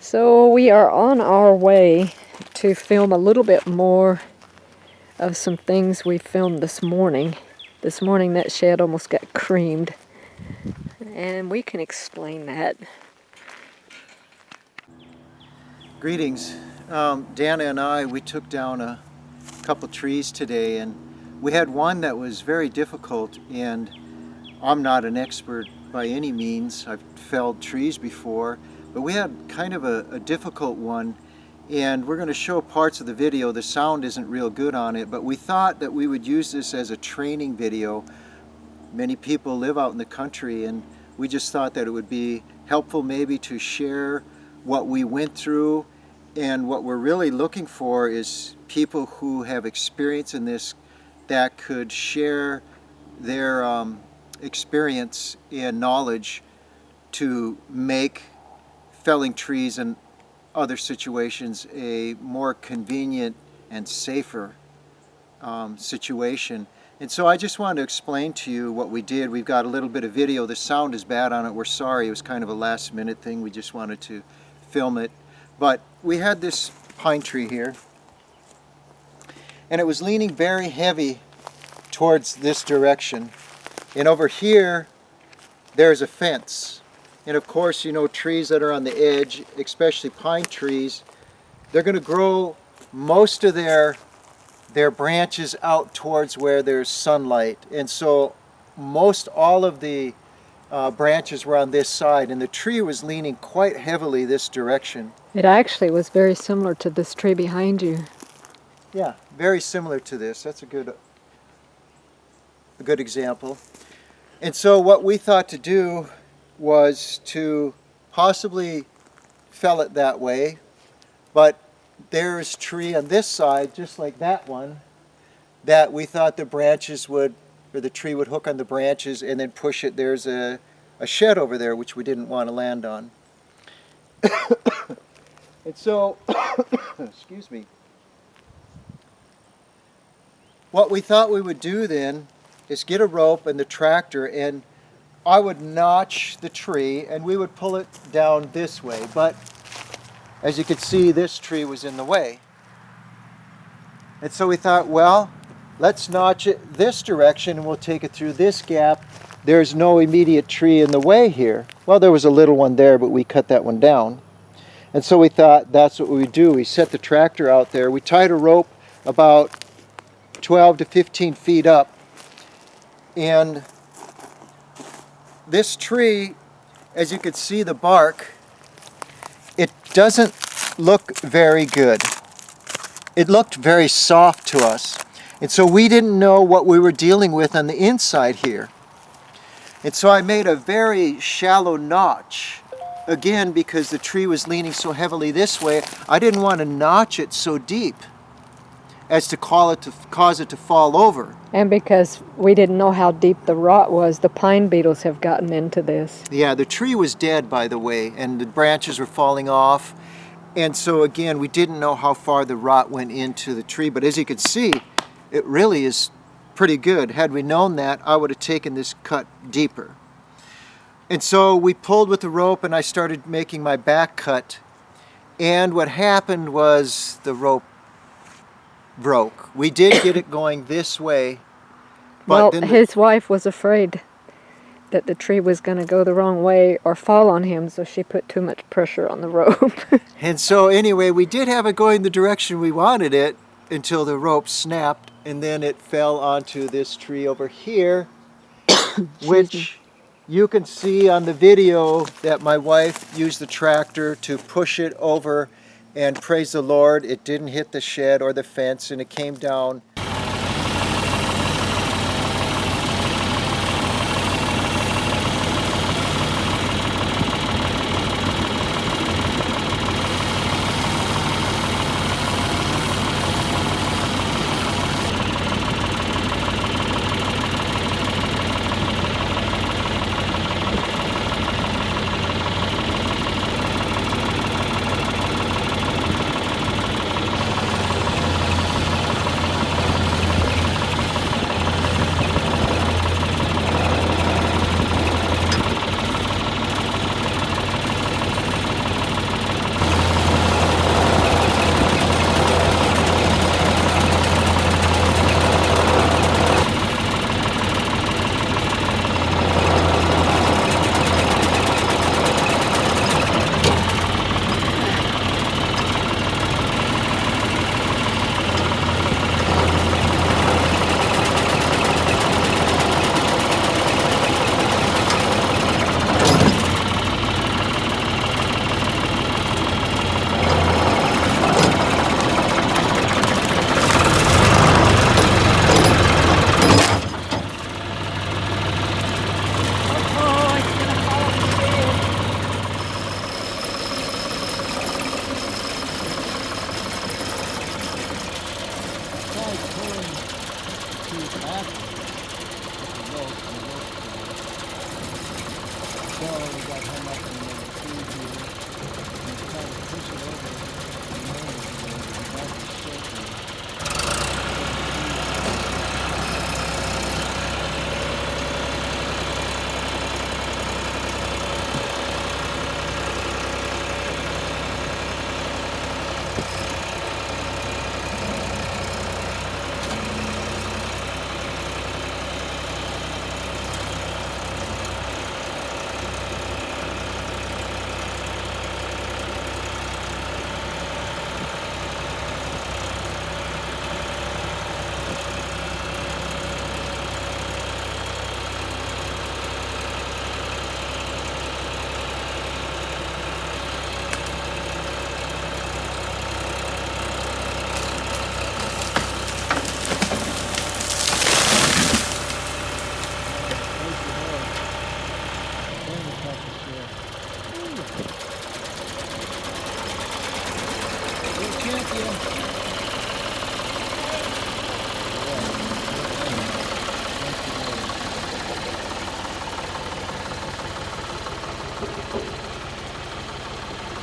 So we are on our way to film a little bit more of some things we filmed this morning. This morning that shed almost got creamed, and we can explain that. Greetings. Dana and I, we took down a couple trees today, and we had one that was very difficult, and I'm not an expert by any means. I've felled trees before, but we had kind of a difficult one, and we're going to show parts of the video. The sound isn't real good on it, but we thought that we would use this as a training video. Many people live out in the country, and we just thought that it would be helpful maybe to share what we went through. And what we're really looking for is people who have experience in this that could share their experience and knowledge to make felling trees in other situations a more convenient and safer situation. And so I just wanted to explain to you what we did. We've got a little bit of video. The sound is bad on it. We're sorry. It was kind of a last minute thing. We just wanted to film it. But we had this pine tree here, and it was leaning very heavy towards this direction. And over here, there's a fence. And of course, you know, trees that are on the edge, especially pine trees, they're going to grow most of their branches out towards where there's sunlight. And so most all of the branches were on this side, and the tree was leaning quite heavily this direction. It actually was very similar to this tree behind you. Yeah, very similar to this. That's a good example. And so what we thought to do was to possibly fell it that way, but there's tree on this side, just like that one, that we thought the branches would, or the tree would hook on the branches and then push it. There's a shed over there which we didn't want to land on. And so, excuse me, what we thought we would do then is get a rope and the tractor, and I would notch the tree and we would pull it down this way. But as you can see, this tree was in the way. And so we thought, well, let's notch it this direction and we'll take it through this gap. There's no immediate tree in the way here. Well, there was a little one there, but we cut that one down. And so we thought that's what we would do. We set the tractor out there. We tied a rope about 12 to 15 feet up. And this tree, as you can see the bark, it doesn't look very good. It looked very soft to us. And so we didn't know what we were dealing with on the inside here. And so I made a very shallow notch. Again, because the tree was leaning so heavily this way, I didn't want to notch it so deep as to cause it to fall over. And because we didn't know how deep the rot was, the pine beetles have gotten into this. Yeah, the tree was dead, by the way, and the branches were falling off. And so again, we didn't know how far the rot went into the tree, but as you can see, it really is pretty good. Had we known that, I would have taken this cut deeper. And so we pulled with the rope and I started making my back cut. And what happened was the rope broke. We did get it going this way. But well, his wife was afraid that the tree was going to go the wrong way or fall on him, so she put too much pressure on the rope. And so anyway, we did have it going the direction we wanted it until the rope snapped, and then it fell onto this tree over here, which you can see on the video that my wife used the tractor to push it over, and praise the Lord, it didn't hit the shed or the fence, and it came down.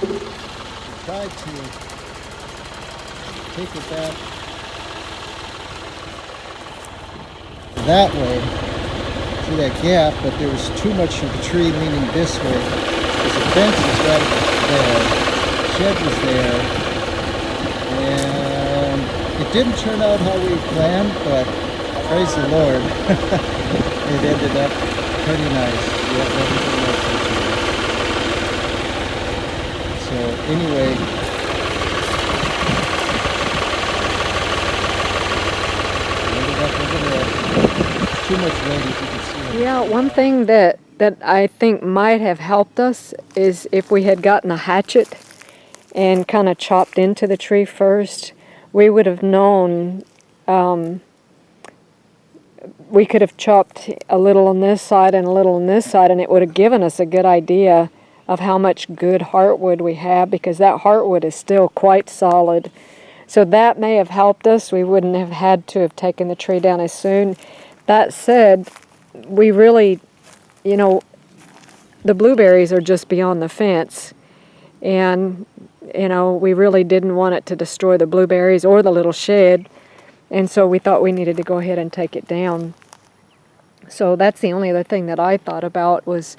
tried to take it back that way to that gap, but there was too much of the tree leaning this way. Because the fence is right there, shed was there, and it didn't turn out how we planned, but praise the Lord, it ended up pretty nice. We have everything else to do. So anyway, ended up over there. Too much wind, as you can see. Yeah, one thing that I think might have helped us is if we had gotten a hatchet and kind of chopped into the tree first, we would have known, we could have chopped a little on this side and a little on this side, and it would have given us a good idea of how much good heartwood we have, because that heartwood is still quite solid. So that may have helped us. We wouldn't have had to have taken the tree down as soon. That said, we really, you know, the blueberries are just beyond the fence, and you know, we really didn't want it to destroy the blueberries or the little shed, and so we thought we needed to go ahead and take it down. So that's the only other thing that I thought about was,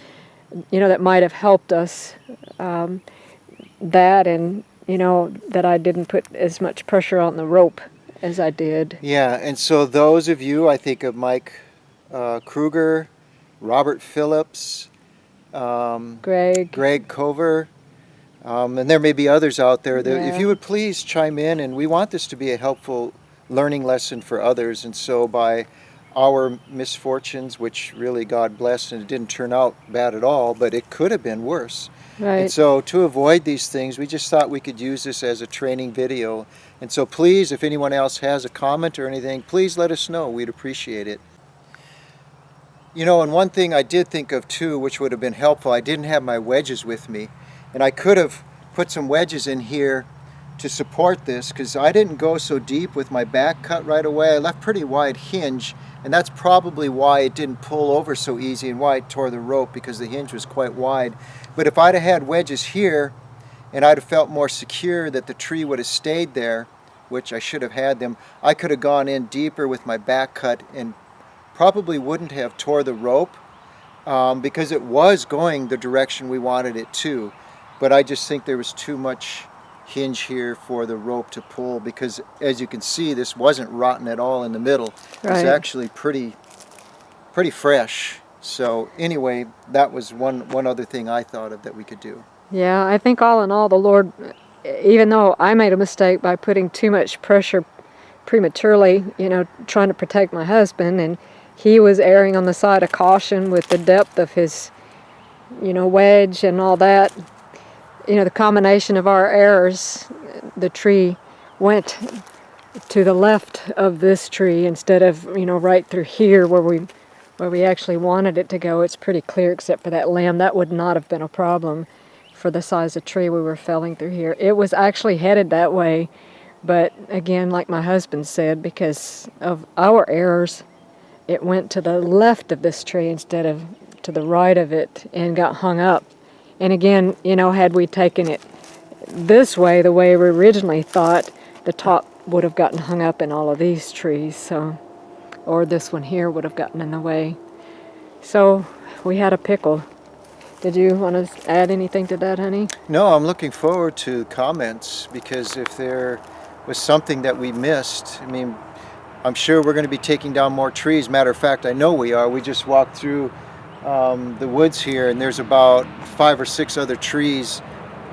you know, that might have helped us, that, and you know, that I didn't put as much pressure on the rope as I did. Yeah, and so those of you, I think of Mike Kruger, Robert Phillips, Greg Cover, and there may be others out there that if you would please chime in, and we want this to be a helpful learning lesson for others. And so by our misfortunes, which really God blessed, and it didn't turn out bad at all, but it could have been worse. Right. And so to avoid these things, we just thought we could use this as a training video. And so please, if anyone else has a comment or anything, please let us know. We'd appreciate it. You know, and one thing I did think of too, which would have been helpful, I didn't have my wedges with me. And I could have put some wedges in here to support this, because I didn't go so deep with my back cut right away. I left pretty wide hinge, and that's probably why it didn't pull over so easy and why it tore the rope, because the hinge was quite wide. But if I'd have had wedges here, and I'd have felt more secure that the tree would have stayed there, which I should have had them, I could have gone in deeper with my back cut and probably wouldn't have tore the rope, because it was going the direction we wanted it to. But I just think there was too much hinge here for the rope to pull, because as you can see, this wasn't rotten at all in the middle. Right. It's actually pretty fresh. So anyway, that was one other thing I thought of that we could do. Yeah, I think all in all, the Lord, even though I made a mistake by putting too much pressure prematurely, you know, trying to protect my husband, and he was erring on the side of caution with the depth of his, you know, wedge and all that. You know, the combination of our errors, the tree went to the left of this tree instead of, you know, right through here where we actually wanted it to go. It's pretty clear except for that limb. That would not have been a problem for the size of tree we were felling through here. It was actually headed that way, but again, like my husband said, because of our errors, it went to the left of this tree instead of to the right of it and got hung up. And again, you know, had we taken it this way, the way we originally thought, the top would have gotten hung up in all of these trees, so, or this one here would have gotten in the way. So we had a pickle. Did you want to add anything to that, honey? No, I'm looking forward to comments, because if there was something that we missed, I mean, I'm sure we're going to be taking down more trees. Matter of fact, I know we are. We just walked through the woods here, and there's about 5 or 6 other trees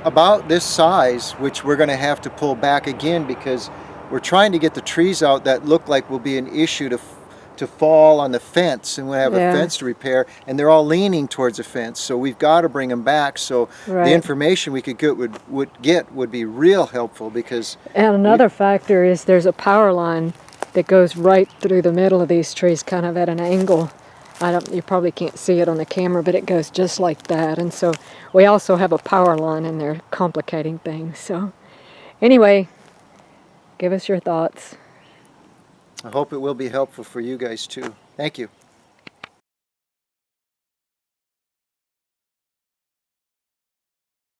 about this size, which we're going to have to pull back again, because we're trying to get the trees out that look like will be an issue to fall on the fence, and we'll have a fence to repair, and they're all leaning towards a fence, so we've got to bring them back. So the information we could get would be real helpful, because and another factor is there's a power line that goes right through the middle of these trees, kind of at an angle. You probably can't see it on the camera, but it goes just like that. And so we also have a power line in there complicating things. So anyway, give us your thoughts. I hope it will be helpful for you guys too. Thank you.